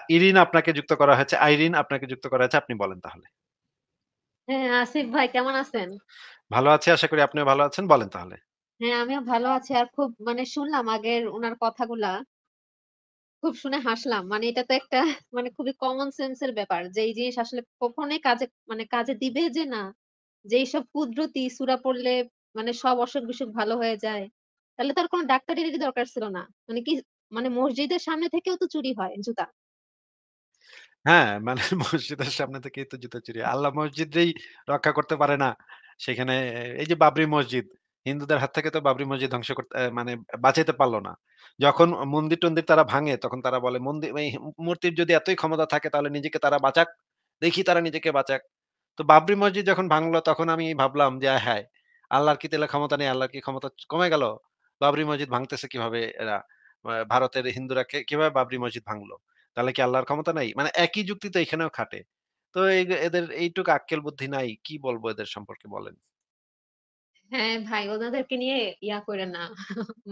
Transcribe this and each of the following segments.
ইরিন আপনাকে যুক্ত করা হয়েছে। আইরিন আপনাকে যুক্ত করা হয়েছে। আপনি বলেন তাহলে। হ্যাঁ, আসিফ ভাই কেমন আছেন? ভালো আছি। আশা করি আপনিও ভালো আছেন। বলেন তাহলে। হ্যাঁ, আমিও ভালো আছি। আর খুব মানে শুনলাম আগের উনার কথাগুলা। খুব শুনে হাসলাম। মানে এটা তো একটা মানে খুবই কমন সেন্স এর ব্যাপার। যে এই জিনিস আসলে কখনোই কাজে মানে কাজে দিবে যে না। যে এইসব কুদরতি সূরা পড়লে মানে সব অসুখ-বিসুখ ভালো হয়ে যায়। তাহলে তো আর কোন ডাক্তারেরই দরকার ছিল না। মানে কি মানে মসজিদের সামনে থেকেও তো চুরি হয় জুতা। হ্যাঁ, মানে মসজিদের সামনে থেকেই তো জুতা চুরি। আল্লাহ মসজিদেই রক্ষা করতে পারে না। সেখানে এই যে বাবরি মসজিদ, হিন্দুদের হাত থেকে তো বাবরি মসজিদ ধ্বংস করতে মানে বাঁচাইতে পারল না। যখন মন্দির-টন্দির তারা ভাঙে তখন তারা বলে এই মূর্তির যদি এতই ক্ষমতা থাকে তাহলে নিজেকে তারা বাঁচাক। দেখি তারা নিজেকে বাঁচাক। তো বাবরি মসজিদ যখন ভাঙলো তখন আমি ভাবলাম যে হায়! আল্লাহর কি তাহলে ক্ষমতা নেই? আল্লাহর কি ক্ষমতা কমে গেল? বাবরি মসজিদ ভাঙতেছে কিভাবে এরা? ভারতের হিন্দুরা কিভাবে বাবরি মসজিদ ভাঙলো? তাহলে কি আল্লাহর ক্ষমতা নাই? মানে একই যুক্তি তো এখানেও খাটে। তো এদের এইটুকু আক্কেল বুদ্ধি নাই। কি বলবো এদের সম্পর্কে বলেন? হ্যাঁ, ভাই ওনাদেরকে নিয়ে কইরেন না।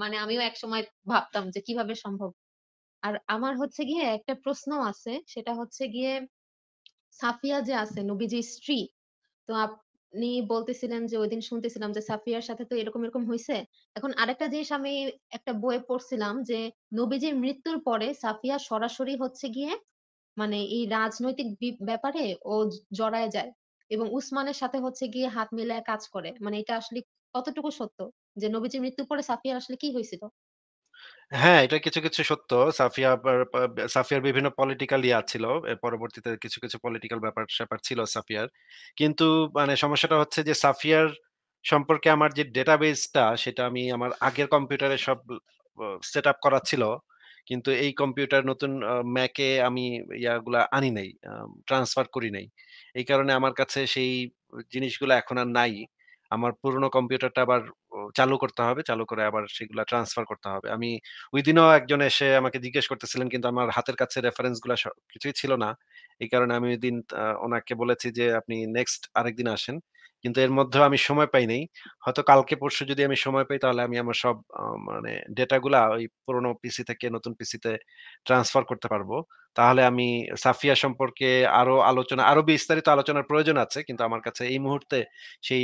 মানে আমিও একসময় ভাবতাম যে কিভাবে সম্ভব? আর আমার হচ্ছে গিয়ে একটা প্রশ্ন আছে। সেটা হচ্ছে গিয়ে সাফিয়া যে আছে নবীজির স্ত্রী। তো আপনি বলতেছিলেন যে ঐদিন শুনতেছিলাম যে সাফিয়ার সাথে তো এরকম হইছে। এখন আরেকটা জিনিস আমি একটা বইয়ে পড়ছিলাম যে নবীজির মৃত্যুর পরে সাফিয়া সরাসরি হচ্ছে গিয়ে মানে এই রাজনৈতিক ব্যাপারে ও জড়ায় যায়। এবং উসমানের সাথে হচ্ছে গিয়ে হাত মিলায় কাজ করে। মানে এটা আসলে কতটুকু সত্য? যে নবীজির মৃত্যুর পরে সাফিয়ার আসলে কি হয়েছিল? হ্যাঁ, এটা কিছু সত্য। সাফিয়া সাফিয়ার বিভিন্ন পলিটিক্যাল ছিল। এর পরবর্তীতে কিছু পলিটিক্যাল ব্যাপার-স্যাপার ছিল সাফিয়ার। কিন্তু মানে সমস্যাটা হচ্ছে যে সাফিয়ার সম্পর্কে আমার যে ডেটাবেসটা সেটা আমি আমার আগের কম্পিউটারে সব সেটআপ করা ছিল। কিন্তু এই কম্পিউটার নতুন ম্যাকে আমি ইয়াগুলা আনি নাই। ট্রান্সফার করি নাই। এই কারণে আমার কাছে সেই জিনিসগুলা এখন আর নাই। আমার পুরনো কম্পিউটারটা আবার চালু করতে হবে। চালু করে আবার সেগুলা ট্রান্সফার করতে হবে। আমি ঐদিনও একজন এসে আমাকে জিজ্ঞেস করতেছিলেন কিন্তু আমার হাতের কাছে রেফারেন্স গুলা কিছুই ছিল না। এই কারণে আমি ঐদিন উনাকে বলেছি যে, "আপনি নেক্সট আরেকদিন আসেন।" কিন্তু এর মধ্যেও আমি সময় পাই নাই। হয়তো কালকে পরশু যদি আমি সময় পাই তাহলে আমি আমার সব মানে ডেটা গুলা ওই পুরোনো পিসি থেকে নতুন পিসিতে ট্রান্সফার করতে পারবো। তাহলে আমি সাফিয়া সম্পর্কে আরো বিস্তারিত আলোচনার প্রয়োজন আছে। কিন্তু আমার কাছে এই মুহূর্তে সেই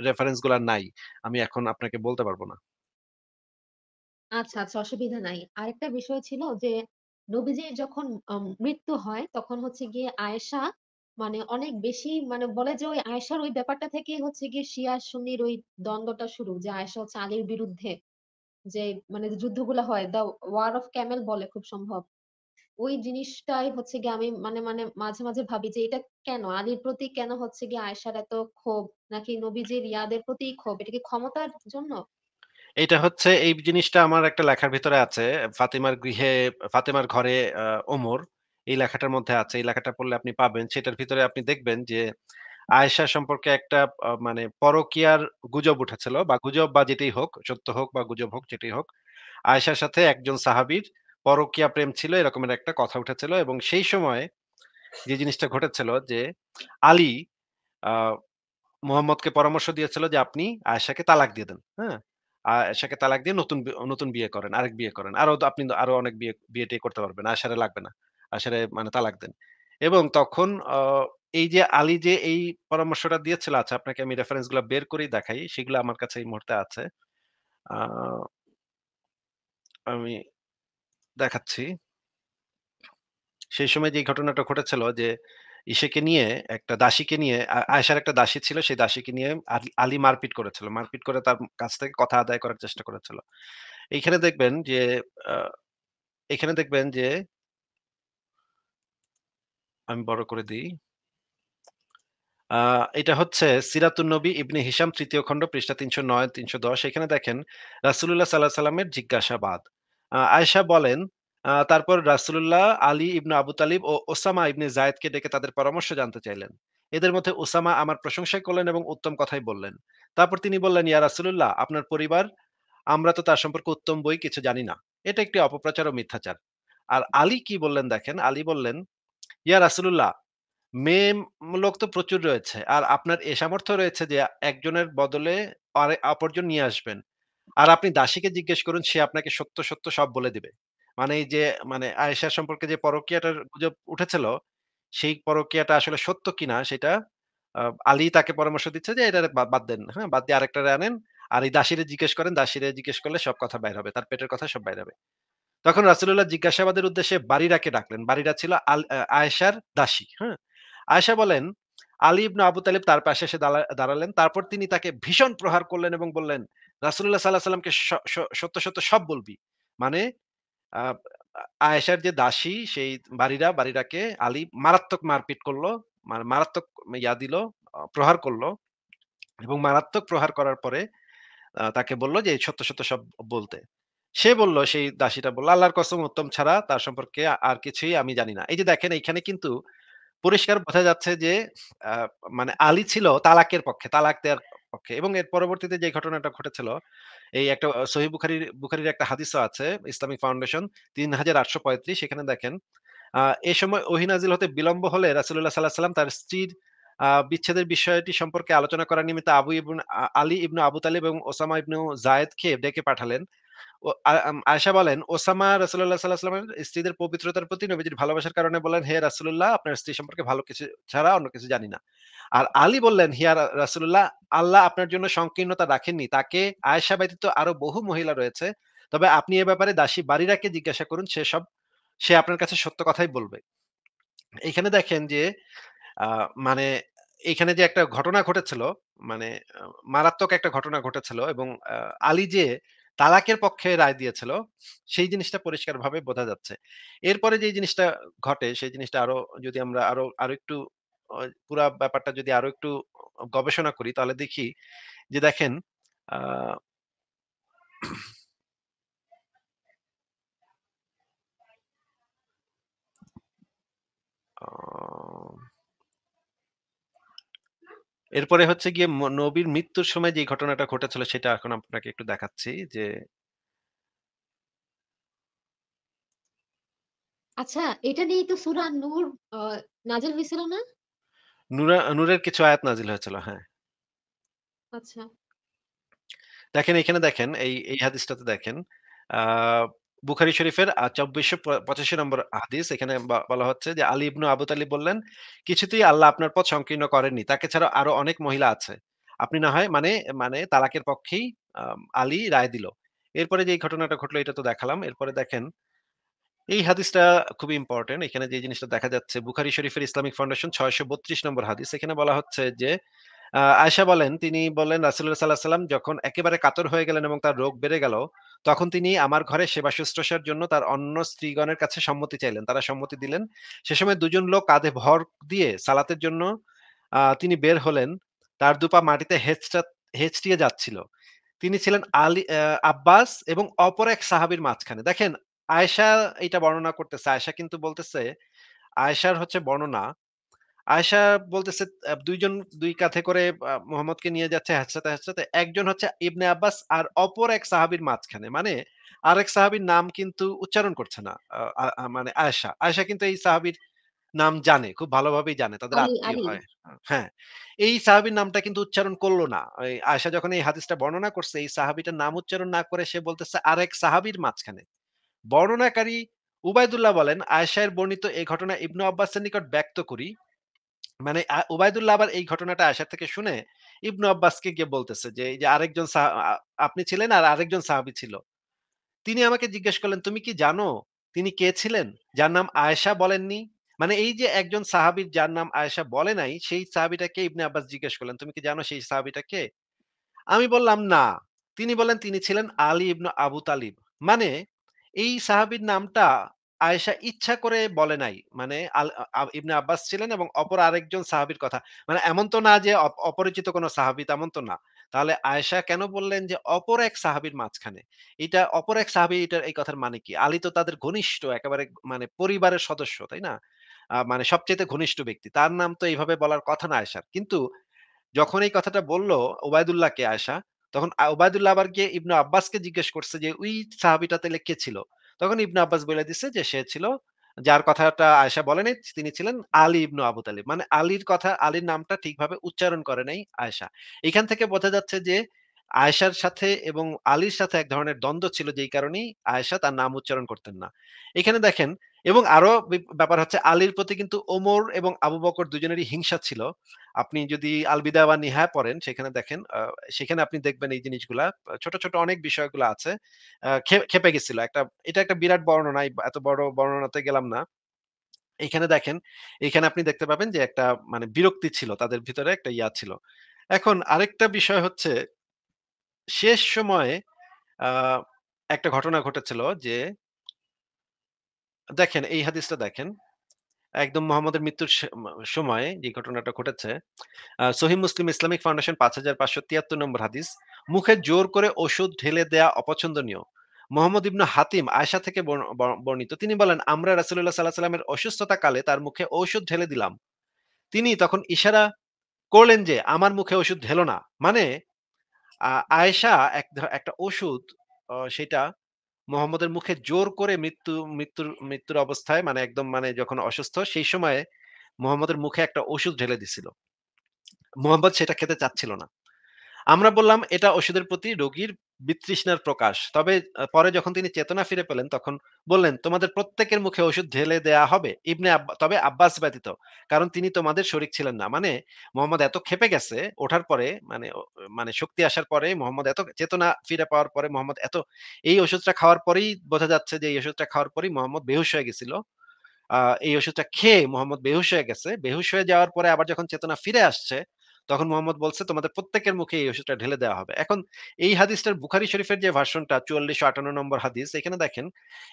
রেফারেন্স গুলা নাই। আমি এখন আপনাকে বলতে পারব না। আচ্ছা, অসুবিধা নাই। আরেকটা বিষয় ছিল যে নবীজির যখন মৃত্যু হয় তখন হচ্ছে গিয়ে আয়েশা মানে অনেক বেশি মানে বলে যে ওই আয়েশার ওই ব্যাপারটা থেকেই হচ্ছে গিয়ে শিয়া সুন্নির ওই দ্বন্দ্বটা শুরু। যে আয়েশা হচ্ছে আলীর বিরুদ্ধে যে মানে যে যুদ্ধগুলা হয় দ্যা ওয়ার অফ ক্যামেল বলে খুব সম্ভব। ওই জিনিসটাই হচ্ছে গিয়ে আমি মানে মাঝে ভাবি যে এটা কেন? আলীর প্রতি কেন হচ্ছে গিয়ে আয়েশার এত ক্ষোভ? নাকি নবীজির ইয়াদের প্রতিই ক্ষোভ? এটা কি ক্ষমতার জন্য? এইটা হচ্ছে এই জিনিসটা আমার একটা লেখার ভিতরে আছে। ফাতেমার ঘরে আ ওমর। এই লেখাটার মধ্যে আছে। এই লেখাটা পড়লে আপনি পাবেন। সেটার ভিতরে আপনি দেখবেন যে আয়েশা সম্পর্কে একটা মানে পরকীয়ার গুজব উঠেছিল বা গুজব বা যেটাই হোক, সত্য হোক বা গুজব হোক যেটাই হোক। আয়েশার সাথে একজন সাহাবীর পরকীয়া প্রেম ছিল এরকমের একটা কথা উঠেছিল এবং সেই সময় যে জিনিসটা ঘটেছিল যে আলী আ মুহাম্মদকে পরামর্শ দিয়েছিল যে আপনি আয়েশাকে তালাক দিয়ে দেন। হ্যাঁ? আয়েশাকে তালাক দিয়ে নতুন বিয়ে করেন, আরেক বিয়ে করেন। আরো অনেক বিয়ে-টিয়ে করতে পারবেন। আয়েশারে লাগবে না। আয়েশারে মানে তালাক দেন। এবং তখন এই যে আলী যে এই পরামর্শটা দিয়েছিল আচ্ছা আপনাকে আমি রেফারেন্স গুলা বের করেই দেখাই। সেগুলো আমার কাছে এই মুহূর্তে আছে। আ আমি দেখাচ্ছি। সেই সময় যে ঘটনাটা ঘটেছিল যে, ইসেকে নিয়ে একটা দাসীকে নিয়ে আয়েশার একটা দাসী ছিল, সেই দাসীকে নিয়ে আলী মারপিট করেছিল। মারপিট করে তার কাছ থেকে কথা আদায় করার চেষ্টা করেছিল। এইখানে দেখবেন যে, আ এখানে দেখবেন যে, আমি বড় করে দেই। আ এটা হচ্ছে সিরাতুন নবী ইবনে হিশাম ৩য় খণ্ড পৃষ্ঠা ৩০৯, ৩১০ এখানে দেখেন রাসূলুল্লাহ সাল্লাল্লাহু আলাইহি সাল্লামের জিজ্ঞাসাবাদ। আয়েশা বলেন, তারপর রাসূলুল্লাহ আলী ইবনে আবু তালিব ও ওসামা ইবনে যায়েদকে ডেকে তাদের পরামর্শ জানতে চাইলেন। এদের মধ্যে ওসামা আমার প্রশংসাই করলেন এবং উত্তম কথাই বললেন। তারপর তিনি বললেন, ইয়া রাসূলুল্লাহ আপনার পরিবার, আমরা তো তার সম্পর্কে উত্তম বই কিছু জানি না। এটা একটি অপপ্রচার ও মিথ্যাচার। আর আলী কি বললেন দেখেন, আলী বললেন, ইয়া রাসূলুল্লাহ মেয়ে লোক তো প্রচুর রয়েছে। আর আপনার এ সামর্থ্য রয়েছে যে একজনের বদলে অপরজন নিয়ে আসবেন। আর আপনি দাসীকে জিজ্ঞেস করুন সে আপনাকে সত্য সব বলে দিবে। মানে এই যে মানে আয়েশা সম্পর্কে যে পরকীয়াটার গুজব উঠেছিল, সেই পরকীয়াটা আসলে সত্য কিনা সেটা আ আলী তাকে পরামর্শ দিচ্ছে যে, "এটারে বাদ দেন। হ্যাঁ? বাদ দিয়ে আরেকটারে আনেন। আর এই দাসীরে জিজ্ঞেস করেন। দাসীরে জিজ্ঞেস করলে সব কথা বাইর হবে। তার পেটের কথা সব বাইর হবে।" তখন রাসূলুল্লাহ জিজ্ঞাসাবাদের উদ্দেশ্যে বারিরাকে ডাকলেন। বারিরা ছিল আয়েশার দাসী। হ্যাঁ? আয়েশা বলেন, আলী ইবনে আবু তালিব তার পাশে এসে দাঁড়ালেন। তারপর তিনি তাকে ভীষণ প্রহার করলেন এবং বললেন, "রাসূলুল্লাহ সাল্লাল্লাহু আলাইহি ওয়াসাল্লামকে সত্য, সত্য সব বলবি।" মানে আ আয়েশার যে দাসী সেই বারিরাকে আলী মারাত্মক মারপিট করল। মারাত্মক দিল, প্রহার করল এবং মারাত্মক প্রহার করার পরে তাকে বলল যে, "সত্য, সত্য সব বলতে।" সে বলল, সেই দাসীটা বলল, "আল্লাহর কসম উত্তম ছাড়া তার সম্পর্কে আর কিছুই আমি জানি না।" এই যে দেখেন এইখানে কিন্তু পরিষ্কার বোঝা যাচ্ছে যে আ মানে আলী ছিল তালাকের পক্ষে, তালাক দেওয়ার পক্ষে এবং এর পরবর্তীতে যে ঘটনাটা ঘটেছিল, এই একটা সহিহ বুখারীর একটা হাদিসও আছে, ইসলামিক ফাউন্ডেশন ৩৮৩৫ সেখানে দেখেন এ সময় ওহী নাযিল হতে বিলম্ব হলে রাসূলুল্লাহ সাল্লাল্লাহু আলাইহি ওয়াসাল্লাম তার স্ত্রীর বিচ্ছেদের বিষয়টি সম্পর্কে আলোচনা করার নিমিত্তে আলী ইবনে আবু তালিব এবং ওসামা ইবনু যায়েদকে ডেকে পাঠালেন। ও আয়েশা বলেন, ওসামা রাসূলুল্লাহ সাল্লাল্লাহু আলাইহি ওয়াসাল্লামের স্ত্রীদের পবিত্রতার প্রতি নবীজির ভালোবাসার কারণে বললেন, "হে রাসূলুল্লাহ, আপনার স্ত্রী সম্পর্কে ভালো কিছু ছাড়া অন্য কিছু জানি না।" আর আলী বললেন, "হিয়া রাসূলুল্লাহ, আল্লাহ আপনার জন্য সংকীর্ণতা রাখেননি। তাকে আয়েশা ব্যতীত আরো বহু মহিলা রয়েছে। তবে আপনি এ ব্যাপারে দাসী বারিরাকে জিজ্ঞাসা করুন। সে আপনার কাছে সত্য কথাই বলবে।" এইখানে দেখেন যে আ মানে এইখানে যে একটা ঘটনা ঘটেছিল, মানে আ মারাত্মক একটা ঘটনা ঘটেছিল এবং আলী যে তালাকের পক্ষে রায় দিয়েছিল, সেই জিনিসটা পরিষ্কারভাবে বোঝা যাচ্ছে। এরপরে যেই জিনিসটা ঘটে, সেই জিনিসটা যদি আমরা আরো একটু অ পুরা ব্যাপারটা যদি আরো একটু গবেষণা করি, তাহলে দেখি যে দেখেন আ আ এরপরে হচ্ছে গিয়ে নবীর মৃত্যুর সময় যে ঘটনাটা ঘটেছিল, সেটা এখন আপনাকে একটু দেখাচ্ছি যে আচ্ছা, এটা নিয়েই তো সূরা নূর আ নাযিল হইছিল না? নূরের কিছু আয়াত নাজিল হয়েছিল। হ্যাঁ। আচ্ছা। দেখেন এখানে দেখেন এই হাদিসটাতে দেখেন আ বুখারী শরীফের ২৪৮৫ নম্বর হাদিস। এখানে বলা হচ্ছে যে আলী ইবনু আবু তালিব বললেন, "কিছুতেই আল্লাহ আপনার পথ সংকীর্ণ করেননি। তাকে ছাড়া আরো অনেক মহিলা আছে। আপনি না হয়" মানে তালাকের পক্ষেই আলী রায় দিল। এরপরে যেই ঘটনাটা ঘটলো এটা তো দেখালাম। এরপরে দেখেন এই হাদিসটা খুবই ইম্পোর্টেন্ট। এখানে যে জিনিসটা দেখা যাচ্ছে বুখারী শরীফের ইসলামিক ফাউন্ডেশন ৬৩২ নম্বর হাদিস। এখানে বলা হচ্ছে যে আয়েশা বলেন, তিনি বললেন রাসূলুল্লাহ সাল্লাল্লাহু আলাইহি ওয়াসাল্লাম যখন একেবারে কাতর হয়ে গেলেন এবং তার রোগ বেড়ে গেল, তখন তিনি আমার ঘরে সেবা শুশ্রূষার জন্য তার অন্য স্ত্রীগণের কাছে সম্মতি চাইলেন। তারা সম্মতি দিলেন। সে সময় দুজন লোক কাঁধে ভর দিয়ে সালাতের জন্য তিনি বের হলেন। তার দুপা মাটিতে হেঁচড়িয়ে যাচ্ছিল। তিনি ছিলেন আব্বাস এবং অপর এক সাহাবীর মাঝখানে। দেখেন আয়েশা এইটা বর্ণনা করতেছে। আয়েশা কিন্তু বলতেছে, আয়েশার হচ্ছে বর্ণনা আয়েশা বলতেছে ২ জন ২ কাঁধে করে মুহাম্মদকে নিয়ে যাচ্ছে হ্যাঁচড়াতে, হ্যাঁচড়াতে। একজন হচ্ছে ইবনে আব্বাস আর অপর এক সাহাবীর মাঝখানে। মানে আরেক সাহাবীর নাম কিন্তু উচ্চারণ করছে না। আ আ আ মানে আয়েশা। আয়েশা কিন্তু এই সাহাবীর নাম জানে। খুব ভালোভাবেই জানে। তাদের আলী, আত্মীয় আলী। হয়। হ্যাঁ। এই সাহাবীর নামটা কিন্তু উচ্চারণ করল না। আয়েশা যখন এই হাদিসটা বর্ণনা করছে, এই সাহাবীটার নাম উচ্চারণ না করে সে বলতেছে আরেক সাহাবীর মাঝখানে। বর্ণনাকারী উবায়দুল্লাহ বলেন, "আয়েশা এর বর্ণিত এই ঘটনা ইবনু আব্বাসের নিকট ব্যক্ত করি।" মানে উবায়দুল্লাহ আবার এই ঘটনাটা আয়েশা থেকে শুনে ইবনু আব্বাসকে গিয়ে বলতেছে যে, "এই যে আরেকজন আপনি ছিলেন আর আরেকজন সাহাবী ছিল। তিনি আমাকে জিজ্ঞেস করলেন, 'তুমি কি জানো তিনি কে ছিলেন? যার নাম আয়েশা বলেননি?' মানে এই যে একজন সাহাবীর যার নাম আয়েশা বলে নাই, সেই সাহাবীটাকে ইবনে আব্বাস জিজ্ঞেস করলেন, 'তুমি কি জানো সেই সাহাবীটা কে?' আমি বললাম, "না।" তিনি বললেন, "তিনি ছিলেন আলী ইবনে আবু তালিব।" মানে এই সাহাবীর নামটা আয়েশা ইচ্ছা করে বলে নাই। মানে আল আ ইবনে আব্বাস ছিলেন এবং অপর আরেকজন সাহাবীর কথা। মানে এমন তো না যে অপরিচিত কোন সাহাবী, তেমন তো না। তাহলে আয়েশা কেন বললেন যে অপর এক সাহাবীর মাঝখানে? এটা অপর এক সাহাবী, এই কথার মানে কি? আলী তো তাদের ঘনিষ্ঠ একেবারে, মানে পরিবারের সদস্য, তাই না? মানে সবচাইতে ঘনিষ্ঠ ব্যক্তি। তার নাম তো এইভাবে বলার কথা না আয়েশার। কিন্তু যখন এই কথাটা বলল ওবায়দুল্লাহকে আয়েশা, তখন ওবায়দুল্লাহ আবার গিয়ে ইবনু আব্বাসকে জিজ্ঞেস করছে যে, "ওই সাহাবীটা তাইলে কে ছিল?" তখন ইবনু আব্বাস বইলা দিছে যে, সে ছিল, যার কথাটা আয়েশা বলে নাই, তিনি ছিলেন আলী ইবনু আবু তালিব। মানে আলীর নামটা ঠিকভাবে উচ্চারণ করে নাই আয়েশা। এখান থেকে বোঝা যাচ্ছে যে আয়েশার সাথে এবং আলীর সাথে এক ধরনের দ্বন্দ্ব ছিল যেই কারণেই আয়েশা তার নাম উচ্চারণ করতেন না। এখানে দেখেন এবং আরো ব্যাপার হচ্ছে আলীর প্রতি কিন্তু ওমর এবং আবু বকর দুজনেরই হিংসা ছিল। আপনি যদি আল বিদায়া ওয়ান নিহায়া পড়েন সেখানে দেখেন সেখানে আপনি দেখবেন এই জিনিসগুলা। ছোট, ছোট অনেক বিষয়গুলো আছে। খেপে গেছিল। এটা একটা বিরাট বর্ণনা। এত বড় বর্ণনাতে গেলাম না। এইখানে দেখেন, এইখানে আপনি দেখতে পাবেন যে একটা মানে বিরক্তি ছিল। তাদের ভিতরে একটা ইয়া ছিল। এখন আরেকটা বিষয় হচ্ছে শেষ সময়ে আ একটা ঘটনা ঘটেছিল যে দেখেন এই হাদিসটা দেখেন। একদম মুহাম্মদের মৃত্যুর সময়ে যে ঘটনাটা ঘটেছে, সহিহ মুসলিম ইসলামিক ফাউন্ডেশন ৫৫৭৩ নম্বর হাদিস। মুখে জোর করে ওষুধ ঢেলে দেয়া অপছন্দনীয়। মোহাম্মদ ইবনে হাতিম আয়েশা থেকে বর্ণিত। তিনি বলেন, "আমরা রাসূলুল্লাহ সাল্লাল্লাহু আলাইহি ওয়াসাল্লামের অসুস্থতা কালে তার মুখে ঔষধ ঢেলে দিলাম। তিনি তখন ইশারা করলেন যে, আমার মুখে ওষুধ ঢেলো না।" মানে আয়েশা একটা ওষুধ সেটা মোহাম্মদের মুখে জোর করে মৃত্যুর অবস্থায় মানে একদম মানে যখন অসুস্থ সেই সময়ে মোহাম্মদের মুখে একটা ওষুধ ঢেলে দিছিল। মোহাম্মদ সেটা খেতে চাচ্ছিল না। আমরা বললাম এটা ওষুধের প্রতি রোগীর বিতৃষ্ণার প্রকাশ। তবে পরে যখন তিনি চেতনা ফিরে পেলেন তখন বললেন, "তোমাদের প্রত্যেকের মুখে ওষুধ ঢেলে দেয়া হবে। তবে আব্বাস ব্যতীত। কারণ তিনি তোমাদের শরীক ছিলেন না।" মানে মোহাম্মদ এত ক্ষেপে গেছে ওঠার পরে মানে শক্তি আসার পরে মোহাম্মদ এত চেতনা ফিরে পাওয়ার পরে মোহাম্মদ এত এই ওষুধটা খাওয়ার পরেই বোঝা যাচ্ছে যে এই ওষুধটা খাওয়ার পরেই মোহাম্মদ বেহুশ হয়ে গেছিল। আ এই ওষুধটা খেয়ে মোহাম্মদ বেহুশ হয়ে গেছে। বেহুশ হয়ে যাওয়ার পরে আবার যখন চেতনা ফিরে আসছে, তখন মোহাম্মদ বলছে, "তোমাদের প্রত্যেকের মুখে এই ওষুধটা ঢেলে দেওয়া হবে।" এখন এই হাদিসটার বুখারী শরীফের যে ভার্সনটা ৪৪৫৮ নম্বর হাদিস, এখানে দেখেন,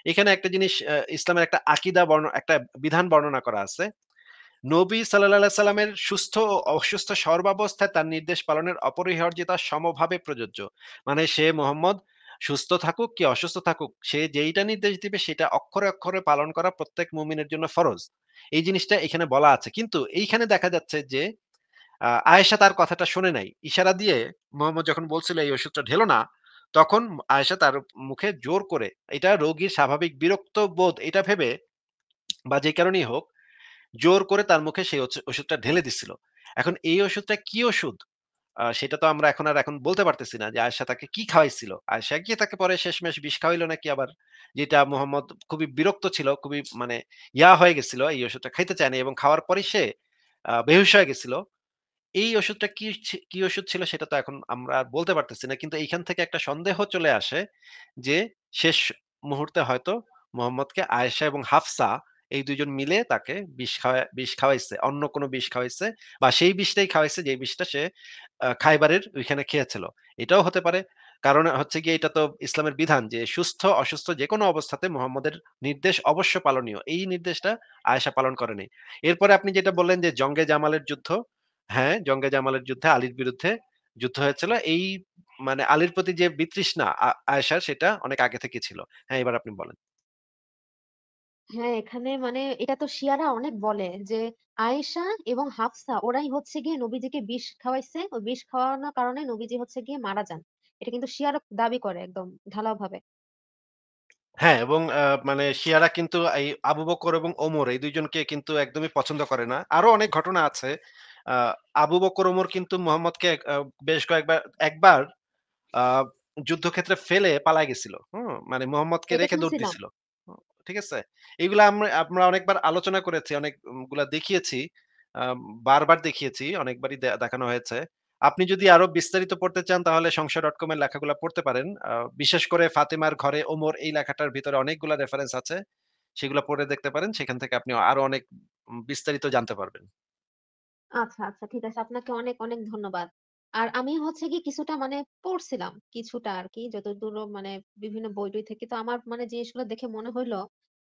এখানে একটা জিনিস ইসলামের একটা একটা বিধান বর্ণনা করা আছে। নবী সাল্লাল্লাহু আলাইহি সাল্লামের সুস্থ ও অসুস্থ সর্বাবস্থায় তার নির্দেশ পালনের অপরিহার্যতা সমভাবে প্রযোজ্য। মানে সে মোহাম্মদ সুস্থ থাকুক কি অসুস্থ থাকুক, সে যেইটা নির্দেশ দিবে সেটা অক্ষরে, অক্ষরে পালন করা প্রত্যেক মুমিনের জন্য ফরজ। এই জিনিসটা এখানে বলা আছে। কিন্তু এইখানে দেখা যাচ্ছে যে আয়েশা তার কথাটা শোনে নাই। ইশারা দিয়ে মোহাম্মদ যখন বলছিল এই ওষুধটা ঢেলো না, তখন আয়েশা তার মুখে জোর করে এটা রোগীর স্বাভাবিক বিরক্ত বোধ এটা ভেবে বা যে কারণেই হোক জোর করে তার মুখে সেই ওষুধটা ঢেলে দিচ্ছিল। এখন এই ওষুধটা কি ওষুধ? সেটা তো আমরা এখন বলতে পারতেছি না যে আয়েশা তাকে কি খাওয়াইছিল। আয়েশা গিয়ে তাকে পরে শেষমেশ বিষ খাওয়াইল নাকি আবার যেটা মোহাম্মদ খুবই বিরক্ত ছিল, খুবই মানে হয়ে গেছিল। এই ওষুধটা খাইতে চায়নি এবং খাওয়ার পরেই সে বেহুশ হয়ে গেছিল। এই ওষুধটা কি ওষুধ ছিল সেটা তো এখন আমরা আর বলতে পারতেছি না। কিন্তু এইখান থেকে একটা সন্দেহ চলে আসে যে শেষ মুহূর্তে হয়তো মোহাম্মদকে আয়েশা এবং হাফসা এই ২ জন মিলে তাকে বিষ খাওয়াইছে। অন্য কোনো বিষ খাওয়াইছে বা সেই বিষটাই খাওয়াইছে যেই বিষটা সে খাইবারের ওইখানে খেয়েছিল। এটাও হতে পারে। কারণ হচ্ছে গিয়ে এটা তো ইসলামের বিধান যে সুস্থ, অসুস্থ যেকোনো অবস্থাতে মুহাম্মদের নির্দেশ অবশ্য পালনীয়। এই নির্দেশটা আয়েশা পালন করেনি। এরপরে আপনি যেটা বললেন যে জঙ্গে জামালের যুদ্ধ হ্যাঁ, জঙ্গে জামালের যুদ্ধে আলীর বিরুদ্ধে যুদ্ধ হয়েছিল। এই মানে আলীর প্রতি যে বিতৃষ্ণা আয়েশার সেটা অনেক আগে থেকেই ছিল। হ্যাঁ, এবার আপনি বলেন। হ্যাঁ, এখানে মানে এটা তো শিয়ারা অনেক বলে যে আয়েশা এবং হাফসা ওরাই হচ্ছে গিয়ে নবীজিকে বিষ খাওয়াইছে। ওই বিষ খাওয়ানোর কারণে নবীজি হচ্ছে গিয়ে মারা যান। এটা কিন্তু শিয়ারা দাবি করে একদম ঢালাওভাবে। হ্যাঁ, এবং মানে শিয়ারা কিন্তু এই আবু বকর এবং ওমর এই ২ জনকে কিন্তু একদমই পছন্দ করে না। আরো অনেক ঘটনা আছে। আ আবু বকর ওমর কিন্তু মুহাম্মদকে বেশ একবার আ যুদ্ধক্ষেত্রে ফেলে পালায় গেছিল। হুম? মানে মুহাম্মদকে এটা রেখে দৌড় শুনছিলাম। দিছিল। হুম, ঠিক আছে? এগুলা আমরা অনেকবার আলোচনা করেছি, অনেক গুলা দেখিয়েছি। আম বারবার দেখিয়েছি, অনেকবারই দেখানো হয়েছে। আপনি যদি আরো বিস্তারিত পড়তে চান তাহলে সংশয়.com এর লেখাগুলা পড়তে পারেন। বিশেষ করে ফাতেমার ঘরে ওমর এই লেখাটার ভিতরে অনেকগুলা রেফারেন্স আছে। সেগুলা পড়ে দেখতে পারেন। সেখান থেকে আপনি আরো অনেক বিস্তারিত জানতে পারবেন। আচ্ছা, আচ্ছা ঠিক আছে। আপনাকে অনেক, অনেক ধন্যবাদ। আর আমি হচ্ছে গিয়ে কিছুটা মানে পড়ছিলাম। কিছুটা আরকি যতদূর মানে বিভিন্ন বই-টই থেকে। তো আমার মানে জিনিসগুলো দেখে মনে হইল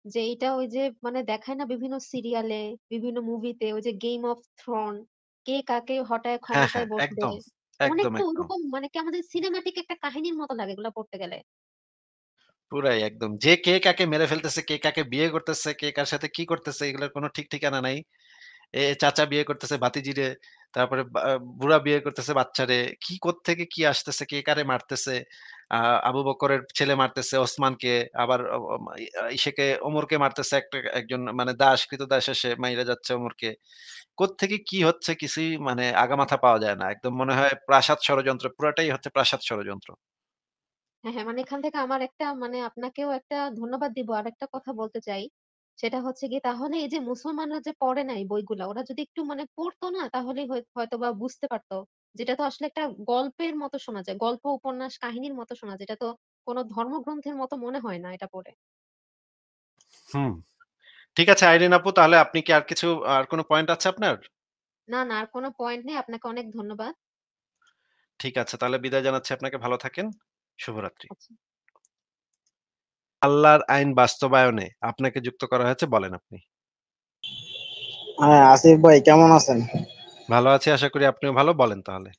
যে এইটা ওই যে মানে দেখায় না বিভিন্ন সিরিয়ালে, বিভিন্ন মুভিতে ওই যে 'গেম অফ থ্রন' কে কাকে হটায় হ্যাঁ, ক্ষমতায় হ্যাঁ, বসবে। একদম, একদম, অনেকটা একদম। ওরকম মানে কি আমাদের সিনেমাটিক একটা কাহিনীর মতো লাগে এগুলা পড়তে গেলে। পুরাই একদম। যে কে কাকে মেরে ফেলতেছে, কে কাকে বিয়ে করতেছে, কে কার সাথে কি করতেছে এগুলোর কোনো ঠিক ঠিকানা নাই। চাচা বিয়ে করতেছে ভাতিজিরে। তারপরে বুড়া বিয়ে করতেছে বাচ্চারে। কি কোত্থেকে কি আসতেছে, কে কারে মারতেছে। আ আবু বকরের ছেলে মারতেছে ওসমানকে, আবার অ অ মা ইসেকে ওমরকে মারতেছে একজন মানে দাস, ক্রীতদাস এসে মাইরা যাচ্ছে ওমরকে। কোত্থেকে কি হচ্ছে কিছুই মানে আগামাথা পাওয়া যায় না। একদম মনে হয় প্রাসাদ ষড়যন্ত্র, পুরাটাই হচ্ছে প্রাসাদ ষড়যন্ত্র। হ্যাঁ, হ্যাঁ, মানে এখান থেকে আমার একটা মানে আপনাকেও একটা ধন্যবাদ দিব। আরেকটা কথা বলতে চাই। সেটা হচ্ছে গিয়ে তাহলে এই যে মুসলমানরা যে পড়ে নাই বইগুলা, ওরা যদি একটু মানে পড়তো না তাহলেই হয়তোবা বুঝতে পারত। যেটা তো আসলে একটা গল্পের মতো শোনা যায়। গল্প, উপন্যাস, কাহিনীর মতো শোনা যায়। এটা তো কোন ধর্মগ্রন্থের মতো মনে হয় না এটা পড়ে। হুম। ঠিক আছে আইরিন আপু, তাহলে আপনি কি আর কোনো পয়েন্ট আছে আপনার? না, না আর কোন পয়েন্ট নেই। আপনাকে অনেক ধন্যবাদ। ঠিক আছে, তাহলে বিদায় জানাচ্ছি আপনাকে। ভালো থাকেন। শুভরাত্রি। আচ্ছা। আল্লাহর আইন বাস্তবায়নে আপনাকে যুক্ত করা হয়েছে, বলেন আপনি। হ্যাঁ, আসিফ ভাই কেমন আছেন? ভালো আছি, আশা করি আপনিও ভালো। বলেন তাহলে।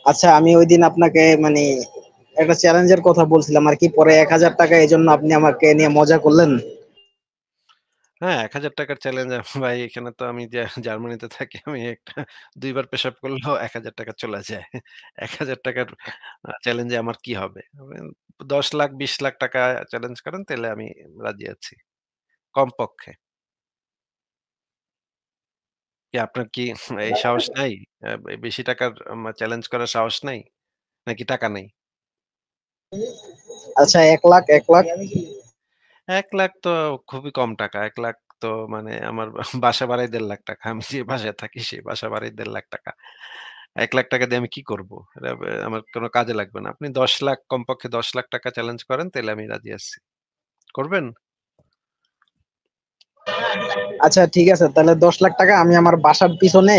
আচ্ছা, আমি ওইদিন আপনাকে মানে একটা চ্যালেঞ্জের কথা বলছিলাম আর কি, পরে ১,০০০ টাকা এই জন্য আপনি আমাকে নিয়ে মজা করলেন। হ্যাঁ, ৳১,০০০ র চ্যালেঞ্জ ভাই, এখানে তো আমি যে জার্মানিতে থাকি, আমি ২ বার পেশাব করলেও ৳১,০০০ চলে যায়। ৳১,০০০ চ্যালেঞ্জে আমার কি হবে? ১০,০০,০০০ ৳২০,০০,০০০ চ্যালেঞ্জ করেন তাইলে আমি রাজি আছি। কমপক্ষে। আপনার কি এই সাহস নাই? বেশি টাকার চ্যালেঞ্জ করার সাহস নাই? নাকি টাকা নাই? আচ্ছা, ১,০০,০০০, ১,০০,০০০। ১,০০,০০০ তো খুবই কম টাকা। ১,০০,০০০ তো মানে আমার বাসা ভাড়াই ৳১,৫০,০০০। আমি যে বাসায় থাকি সেই বাসা ভাড়াই ৳১,৫০,০০০। ৳১,০০,০০০ দিয়ে আমি কি করব? এটা আমার কোন কাজে লাগবে না। আপনি ১০,০০,০০০, কমপক্ষে ৳১০,০০,০০০ চ্যালেঞ্জ করেন তাইলে আমি রাজি আছি। করবেন? আচ্ছা ঠিক আছে, তাহলে ১০,০০,০০০ আমি আমার বাসার পিছনে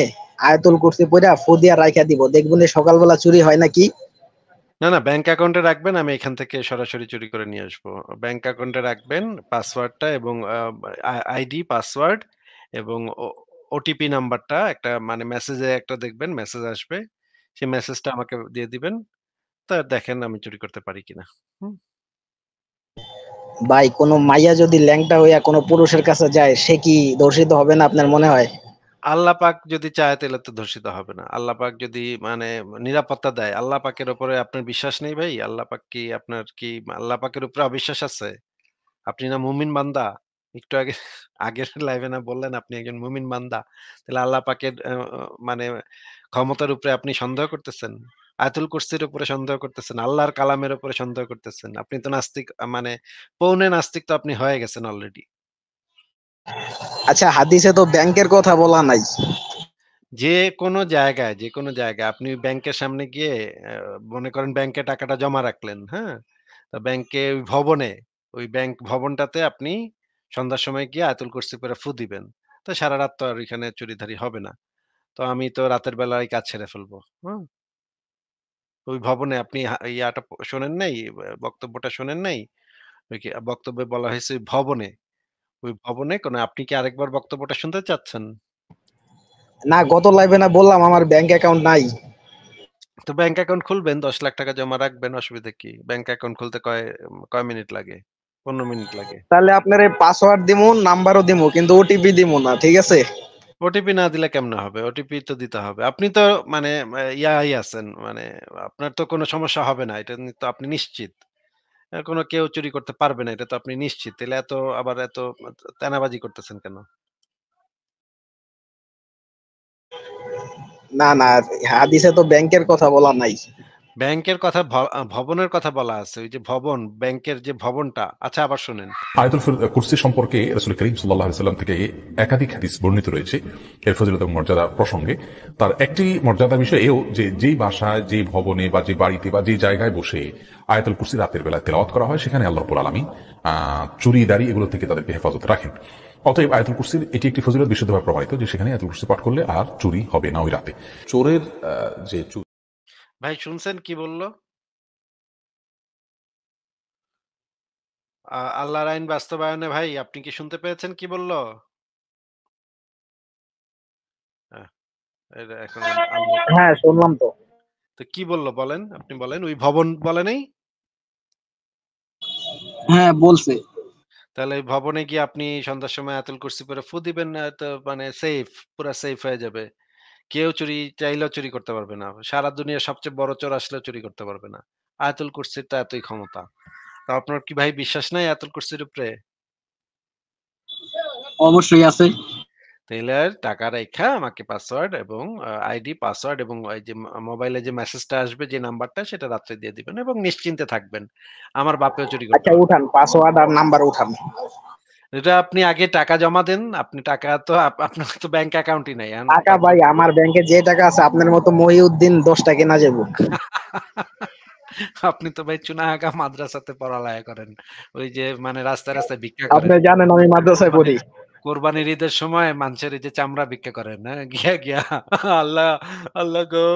আয়াতুল কুরসি পইড়া ফু দিয়া রাইখা দিব। দেখবেন সকালবেলা চুরি হয় নাকি। না, না, ব্যাংক অ্যাকাউন্টে রাখবেন। আমি এখান থেকে সরাসরি চুরি করে নিয়ে আসবো। ব্যাংক অ্যাকাউন্টে রাখবেন পাসওয়ার্ডটা এবং আইডি, পাসওয়ার্ড এবং ওটিপি নাম্বারটা একটা মানে মেসেজে একটা দেখবেন মেসেজ আসবে। সেই মেসেজটা আমাকে দিয়ে দিবেন। তা দেখেন আমি চুরি করতে পারি কিনা। হুম? ভাই, কোনো মাইয়া যদি ল্যাংটা হইয়া কোনো পুরুষের কাছে যায়, সে কি ধর্ষিত হবে না আপনার মনে হয়? আল্লাহ পাক যদি চায় তাইলে তো ধর্ষিত হবে না। আল্লাহ পাক যদি মানে নিরাপত্তা দেয়, আল্লাহ পাকের উপরে আপনার বিশ্বাস নেই ভাই? আল্লাহ পাক কি আপনার কি আল্লাহ পাকের উপরে অবিশ্বাস আছে? আপনি না মুমিন বান্দা? একটু আগে আগের লাইভে না বললেন আপনি একজন মুমিন বান্দা। তাহলে আল্লাহ পাকের মানে ক্ষমতার উপরে আপনি সন্দেহ করতেছেন? আয়াতুল কুরসির উপরে সন্দেহ করতেছেন, আল্লাহর কালামের উপরে সন্দেহ করতেছেন। আপনি তো নাস্তিক, মানে পৌনে নাস্তিক তো আপনি হয়ে গেছেন অলরেডি। আচ্ছা, হাদিসে তো ব্যাংকের কথা বলা নাই। যেকোনো জায়গায় আপনি ব্যাংকের সামনে গিয়ে মনে করেন ব্যাংকে টাকাটা জমা রাখলেন, হ্যাঁ? তো ব্যাংকে ওই ভবনে, ওই ব্যাংক ভবনটাতে আপনি সন্ধ্যার সময় গিয়ে আয়াতুল কুরসি পড়ে ফু দিবেন। তো সারারাত তো আর এখানে চুরিধারি হবে না। তো আমি তো রাতের বেলায় কাজ সেরে ফেলবো। হুম? ওই ভবনে আপনি ইয়াটা শোনেন নাই? বক্তব্যটা শোনেন নাই? ওই কি বক্তব্যে বলা হয়েছে ওই ভবনে। ওই ভবনে আপনি কি আরেকবার বক্তব্যটা শুনতে চাচ্ছেন? না, গত লাইভে না বললাম আমার ব্যাংক অ্যাকাউন্ট নাই। তো ব্যাংক অ্যাকাউন্ট খুলবেন, ৳১০,০০,০০০ জমা রাখবেন, অসুবিধা কি? ব্যাংক অ্যাকাউন্ট খুলতে কয় মিনিট লাগে? ১৫ মিনিট লাগে। তাহলে আপনার এই পাসওয়ার্ড দিমু, নাম্বারও দিমু, কিন্তু ওটিপি দিমু না, ঠিক আছে? ওটিপি না দিলে কেমনে হবে? ওটিপি তো দিতে হবে। আপনি তো মানে ইয়াই আছেন, মানে আপনার তো কোনো সমস্যা হবে না। এটা নিয়ে তো আপনি নিশ্চিত। কোনো কেউ চুরি করতে পারবে না, এটা তো আপনি নিশ্চিত। তাইলে এত তেনাবাজি করতেছেন কেন? না, না, হাদিসে তো ব্যাংকের কথা বলা নাই। ব্যাংকের কথা ভবনের কথা বলা আছে। ওই যে ভবন, ব্যাংকের যে ভবনটা। আচ্ছা আবার শোনেন। আয়াতুল কুরসি সম্পর্কে রাসূল করিম সাল্লাল্লাহু আলাইহি সাল্লাম থেকে একাধিক হাদিস বর্ণিত রয়েছে এর ফজিলত এবং মর্যাদা প্রসঙ্গে। তার একটি মর্যাদার বিষয় এও যে যেই বাসায়, যে ভবনে বা যে বাড়িতে বা যে জায়গায় বসে আয়াতুল কুরসি রাতের বেলায় তেলাওয়াত করা হয়, সেখানে আল্লাহ রাব্বুল আলামিন চুরি দাড়ি এগুলো থেকে তাদেরকে হেফাজত রাখেন। অতএব আয়াতুল কুরসির এটি একটি ফজিলত বিশুদ্ধভাবে প্রমাণিত যে সেখানে আয়াতুল কুরসি পাঠ করলে আর চুরি হবে না ওই রাতে। চোরের যে ভাই শুনছেন কি বলল? আল্লাহর আইন বাস্তবায়নে ভাই আপনি কি শুনতে পেয়েছেন কি বলল? আহ এটা এখন আনমিউট হ্যাঁ, করতে হবে। শুনলাম তো। তো কি বলল বলেন? আপনি বলেন। ওই ভবন বলে নাই? হ্যাঁ, বলছে। তাহলে ওই ভবনে গিয়ে আপনি সন্ধ্যার সময় আয়াতুল কুরসি পড়ে ফু দিবেন না, তো মানে সেফ, পুরা সেফ হয়ে যাবে। কেউ চুরি চাইলেও চুরি করতে পারবে না। সারা দুনিয়ার সবচেয়ে বড় চোর আসলেও চুরি করতে পারবে না। আয়াতুল কুরসির তো এতই ক্ষমতা। তো আপনার কি ভাই বিশ্বাস নাই আয়াতুল কুরসির উপরে? অবশ্যই আছে। তাইলে টাকা রাইখা আমাকে পাসওয়ার্ড এবং আইডি, পাসওয়ার্ড এবং ওই যে মোবাইলে যে মেসেজটা আসবে যে নাম্বারটা সেটা রাত্রে দিয়ে দিবেন এবং নিশ্চিন্তে থাকবেন। আমার বাপেও চুরি করতে আচ্ছা পারবে না। উঠান, পাসওয়ার্ড আর নাম্বার উঠান। এটা আপনি আগে টাকা জমা দেন। আপনি টাকা তো আপনার তো ব্যাংক অ্যাকাউন্টই নাই। এখন টাকা ভাই আমার ব্যাংকে যে টাকা আছে আপনার মতো মহিউদ্দিন 10টা কেনা যাবো। আপনি তো ভাই চুনাহাগা মাদ্রাসাতে পড়ালেখা করেন। ওই যে মানে রাস্তায়, রাস্তায় ভিক্ষা করেন। আপনি জানেন আমি মাদ্রাসায় পড়ি। কোরবানির কোরবানির ঈদের সময় মানুষের এই যে চামড়া ভিক্ষা করেন, হ্যাঁ? গিয়া, গিয়া আল্লাহ, আল্লাহ গো!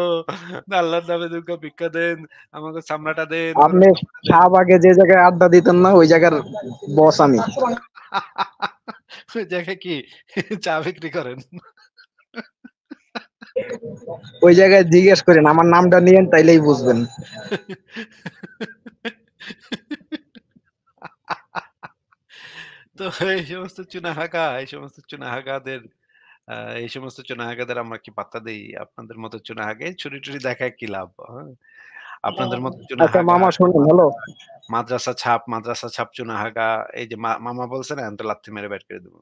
আল্লাহর নামে দুর্গা ভিক্ষা দেন। আমাকে চামড়াটা দেন, গরুর আপনি চামড়া দেন। শাহবাগে যে জায়গায় আড্ডা দিতেন না ওই জায়গার বস আমি। ওই জায়গায় কি চা বিক্রি করেন? ওই জায়গায় জিজ্ঞেস করেন আমার নামটা নিয়েন তাইলেই বুঝবেন। তো এই সমস্ত চুনাহাগাদের আ এই সমস্ত চুনাহাগাদের আমরা কি পাত্তা দেই? আপনাদের মতো চুনাহাগা চুরি-টুরি দেখায় কি লাভ? হ্যাঁ? আপনাদের মতো আচ্ছা চুনাহাগা, মামা শুনুন, হ্যালো। মাদ্রাসা ছাপ চুনাহাগা এই যে মামা বলছে না? এখন তো লাথি মেরে বের করে দেব।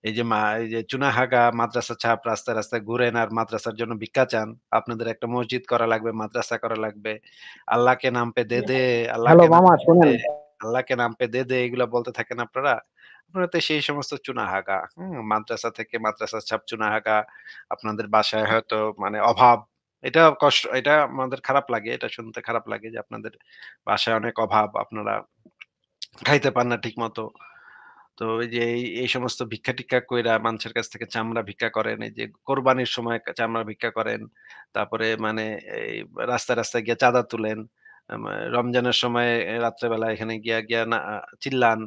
এই যে চুনাহাগা, মাদ্রাসা ছাপ রাস্তায়, রাস্তায় ঘুরেন আর মাদ্রাসার জন্য ভিক্ষা চান। আপনাদের একটা মসজিদ করা লাগবে, মাদ্রাসা করা লাগবে। আল্লাহ কে নাম পে দে দে, আল্লাহ হ্যালো কে নাম মামা পে দে শুনেন। দে, আল্লাহ কে নাম পে দে দে এগুলা বলতে থাকেন আপনারা। আপনারা তো সেই সমস্ত চুনাহাগা। হুম? মাদ্রাসা থেকে মাদ্রাসা ছাপ চুনাহাগা। আপনাদের বাসায় হয়তো মানে অভাব। এটা আমাদের খারাপ লাগে। এটা শুনতে খারাপ লাগে যে আপনাদের বাসায় অনেক অভাব। আপনারা খাইতে পান না ঠিকমতো। তো এই যে এই সমস্ত ভিক্ষা-টিক্ষা কইরা মানুষের কাছ থেকে চামড়া ভিক্ষা করেন, এই যে কোরবানির সময় চামড়া ভিক্ষা করেন। তারপরে মানে এই রাস্তায়, রাস্তায় গিয়ে চাঁদা তুলেন। রমজানের সময় রাত্রে বেলা এখানে গিয়া না চিল্লান,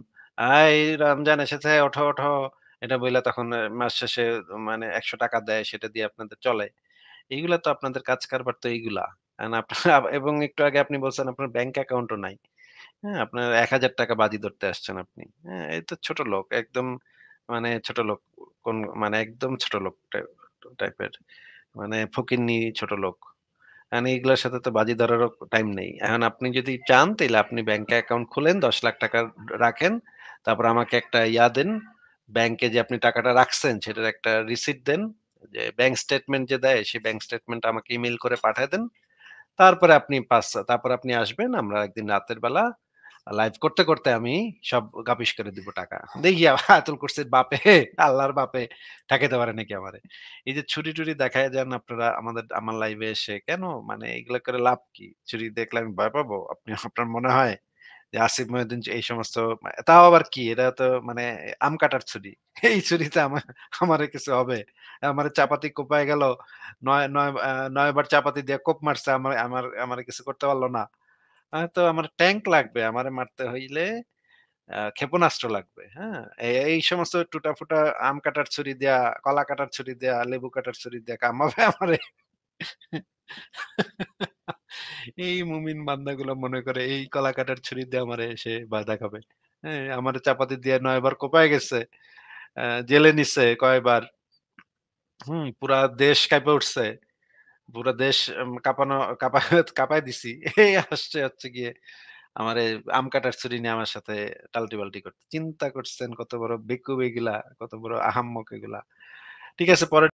"এই রমজান এসেছে ওঠো, ওঠো।" এটা বইলা তখন মাস শেষে মানে ৳১০০ দেয় সেটা দিয়ে আপনাদের চলে। এইগুলা তো আপনাদের কাজ কারবার তো এইগুলা। এখন আপনার এবং একটু আগে আপনি বলছেন আপনার ব্যাংক অ্যাকাউন্টও নাই। হ্যাঁ, আপনার ৳১,০০০ বাজি ধরতে আসছেন আপনি। হ্যাঁ, এই তো ছোট লোক। একদম মানে ছোট লোক। কোন মানে একদম ছোট লোক টাইপের। মানে ফকিন্নি ছোট লোক। এখন এইগুলার সাথে তো বাজি ধরারও টাইম নেই। এখন আপনি যদি চান তাইলে আপনি ব্যাংকে অ্যাকাউন্ট খুলেন, ৳১০,০০,০০০ রাখেন। তারপর আমাকে একটা দেন। ব্যাংকে যে আপনি টাকাটা রাখছেন সেটার একটা রিসিট দেন। যে ব্যাংক স্টেটমেন্ট যে দেয় সেই ব্যাংক স্টেটমেন্টটা আমাকে ইমেইল করে পাঠায় দেন। তারপরে আপনি আসবেন। আমরা একদিন রাতের বেলা লাইভ করতে, করতে আমি সব গাপিস করে দিব টাকা। দেখি আয়াতুল কুরসির বাপে, আল্লাহর বাপে ঠেকাইতে পারে নাকি আমারে। এই যে চুরি-টুরি দেখায়া যান আপনারা আমার লাইভে এসে কেন? মানে এগুলা করে লাভ কি? চুরি দেখলে আমি ভয় পাবো? আপনার মনে হয় যে আসিফ মহিউদ্দিন এই সমস্ত তাও আবার কি? এটা তো মানে আম কাটার ছুরি। এই ছুরিতে আমারে কিছু হবে? আমারে চাপাতি কোপায় গেল। ৯ বার চাপাতি দিয়ে কোপ মারছে। আমারে কিছু করতে পারল না। তো আমার ট্যাংক লাগবে। আমারে মারতে হইলে ক্ষেপণাস্ত্র লাগবে। হ্যাঁ? এই সমস্ত টুটা-ফুটা আম কাটার ছুরি দিয়া, কলা কাটার ছুরি দিয়া, লেবু কাটার ছুরি দিয়া কামাবে আমারে। এই মুমিন বান্দাগুলো মনে করে এই কলা কাটার ছুরি দিয়ে আমারে সে বাধা খাবে। হ্যাঁ? আমারে চাপাতি দিয়ে ৯ বার কোপায় গেছে। জেলে নিছে কয়বার। পুরা দেশ কাঁইপা উঠছে। পুরা দেশ কাঁপায় দিছি। এই আসছে হচ্ছে গিয়ে আমারে আম কাটার ছুরি নিয়ে আমার সাথে টালটি-বাল্টি করতে। চিন্তা করছেন কত বড় বেকুব এগুলা, কত বড় আহাম্মক এগুলা। ঠিক আছে পরে